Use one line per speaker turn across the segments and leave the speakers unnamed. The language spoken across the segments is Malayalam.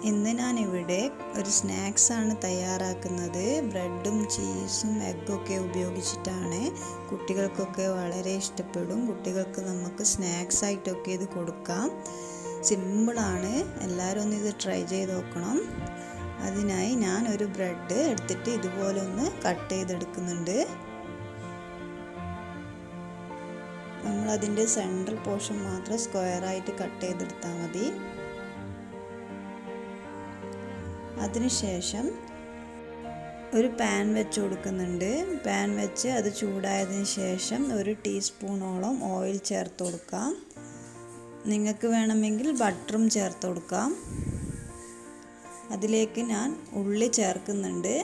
ഇന്ന് ഞാനിവിടെ ഒരു സ്നാക്സാണ് തയ്യാറാക്കുന്നത്. ബ്രെഡും ചീസും എഗ്ഗൊക്കെ ഉപയോഗിച്ചിട്ടാണ്. കുട്ടികൾക്കൊക്കെ വളരെ ഇഷ്ടപ്പെടും. കുട്ടികൾക്ക് നമുക്ക് സ്നാക്സ് ആയിട്ടൊക്കെ ഇത് കൊടുക്കാം. സിമ്പിളാണ്. എല്ലാവരും ഒന്ന് ഇത് ട്രൈ ചെയ്ത് നോക്കണം. അതിനായി ഞാൻ ഒരു ബ്രെഡ് എടുത്തിട്ട് ഇതുപോലെ ഒന്ന് കട്ട് ചെയ്തെടുക്കുന്നുണ്ട്. നമ്മളതിൻ്റെ സെൻട്രൽ പോർഷൻ മാത്രം സ്ക്വയറായിട്ട് കട്ട് ചെയ്തെടുത്താൽ മതി. അതിനുശേഷം ഒരു പാൻ വെച്ച് കൊടുക്കുന്നുണ്ട്. പാൻ വെച്ച് അത് ചൂടായതിന് ശേഷം ഒരു ടീസ്പൂണോളം ഓയിൽ ചേർത്ത് കൊടുക്കാം. നിങ്ങൾക്ക് വേണമെങ്കിൽ ബട്ടറും ചേർത്ത് കൊടുക്കാം. അതിലേക്ക് ഞാൻ ഉള്ളി ചേർക്കുന്നുണ്ട്.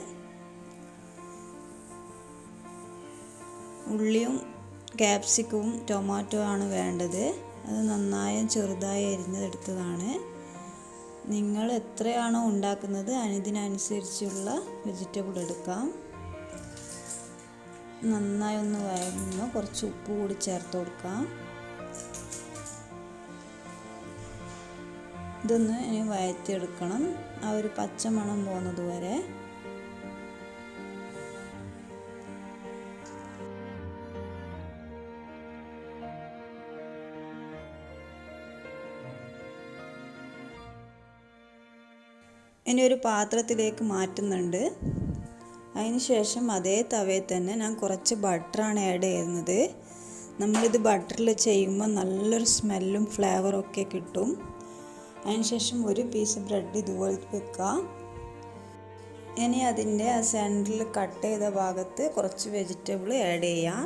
ഉള്ളിയും ക്യാപ്സിക്കവും ടൊമാറ്റോ ആണ് വേണ്ടത്. അത് നന്നായി ചെറുതായി അരിഞ്ഞെടുത്തതാണ്. നിങ്ങൾ എത്രയാണോ ഉണ്ടാക്കുന്നത് അതിനനുസരിച്ചുള്ള വെജിറ്റബിൾ എടുക്കാം. നന്നായി ഒന്ന് വഴങ്ങുമ്പോൾ കുറച്ച് ഉപ്പ് കൂടി ചേർത്ത് കൊടുക്കാം. ഇതൊന്ന് ഇനി വഴറ്റിയെടുക്കണം, ആ ഒരു പച്ചമണം പോകുന്നത് വരെ. ഇനി ഒരു പാത്രത്തിലേക്ക് മാറ്റുന്നുണ്ട്. അതിന് ശേഷം അതേ തവയിൽ തന്നെ ഞാൻ കുറച്ച് ബട്ടറാണ് ആഡ് ചെയ്യുന്നത്. നമ്മളിത് ബട്ടറിൽ ചെയ്യുമ്പോൾ നല്ലൊരു സ്മെല്ലും ഫ്ലേവറും ഒക്കെ കിട്ടും. അതിനുശേഷം ഒരു പീസ് ബ്രെഡ് ഇതുപോലെ വെക്കാം. ഇനി അതിൻ്റെ ആ സെൻറ്ററിൽ കട്ട് ചെയ്ത ഭാഗത്ത് കുറച്ച് വെജിറ്റബിൾ ആഡ് ചെയ്യാം.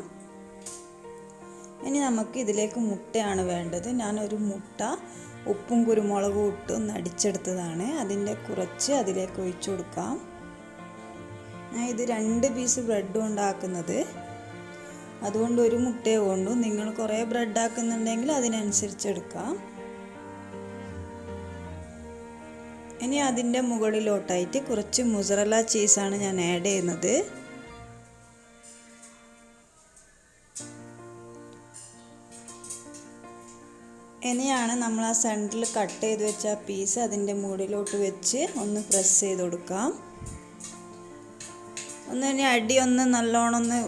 ഇനി നമുക്ക് ഇതിലേക്ക് മുട്ടയാണ് വേണ്ടത്. ഞാനൊരു മുട്ട ഉപ്പും കുരുമുളകും ഇട്ട് ഒന്ന് അടിച്ചെടുത്തതാണ്. അതിൻ്റെ കുറച്ച് അതിലേക്ക് ഒഴിച്ചു കൊടുക്കാം. ഞാൻ ഇത് 2 പീസ് ബ്രെഡ് ഉണ്ടാക്കുന്നത്, അതുകൊണ്ട് ഒരു മുട്ടയെ കൊണ്ടു. നിങ്ങൾ കുറേ ബ്രെഡ് ആക്കുന്നുണ്ടെങ്കിൽ അതിനനുസരിച്ച് എടുക്കാം. ഇനി അതിൻ്റെ മുകളിലോട്ടായിട്ട് കുറച്ച് മുസറല്ല ചീസാണ് ഞാൻ ആഡ് ചെയ്യുന്നത്. ഇനിയാണ് നമ്മൾ ആ സെൻറ്ററിൽ കട്ട് ചെയ്ത് വെച്ച ആ പീസ് അതിൻ്റെ മുകളിലോട്ട് വെച്ച് ഒന്ന് പ്രസ് ചെയ്ത് കൊടുക്കാം. ഇനി അടി ഒന്ന് നല്ലോണം ഒന്ന്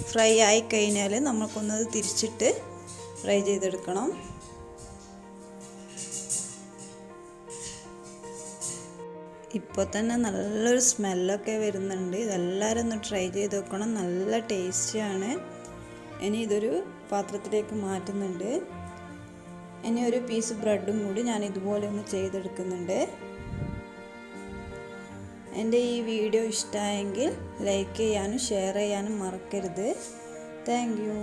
ഫ്രൈ ആയി കഴിഞ്ഞാൽ നമുക്കൊന്നത് തിരിച്ചിട്ട് ഫ്രൈ ചെയ്തെടുക്കണം. ഇപ്പോൾ തന്നെ നല്ലൊരു സ്മെല്ലൊക്കെ വരുന്നുണ്ട്. ഇതെല്ലാവരും ഒന്ന് ട്രൈ ചെയ്ത് നോക്കണം, നല്ല ടേസ്റ്റിയാണ്. ഇനി ഇതൊരു പാത്രത്തിലേക്ക് മാറ്റുന്നുണ്ട്. ഇനി ഒരു പീസ് ബ്രെഡും കൂടി ഞാൻ ഇതുപോലെ ഒന്ന് ചെയ്തെടുക്കുന്നുണ്ട്. എൻ്റെ ഈ വീഡിയോ ഇഷ്ടമായെങ്കിൽ ലൈക്ക് ചെയ്യാനും ഷെയർ ചെയ്യാനും മറക്കരുത്. Thank you.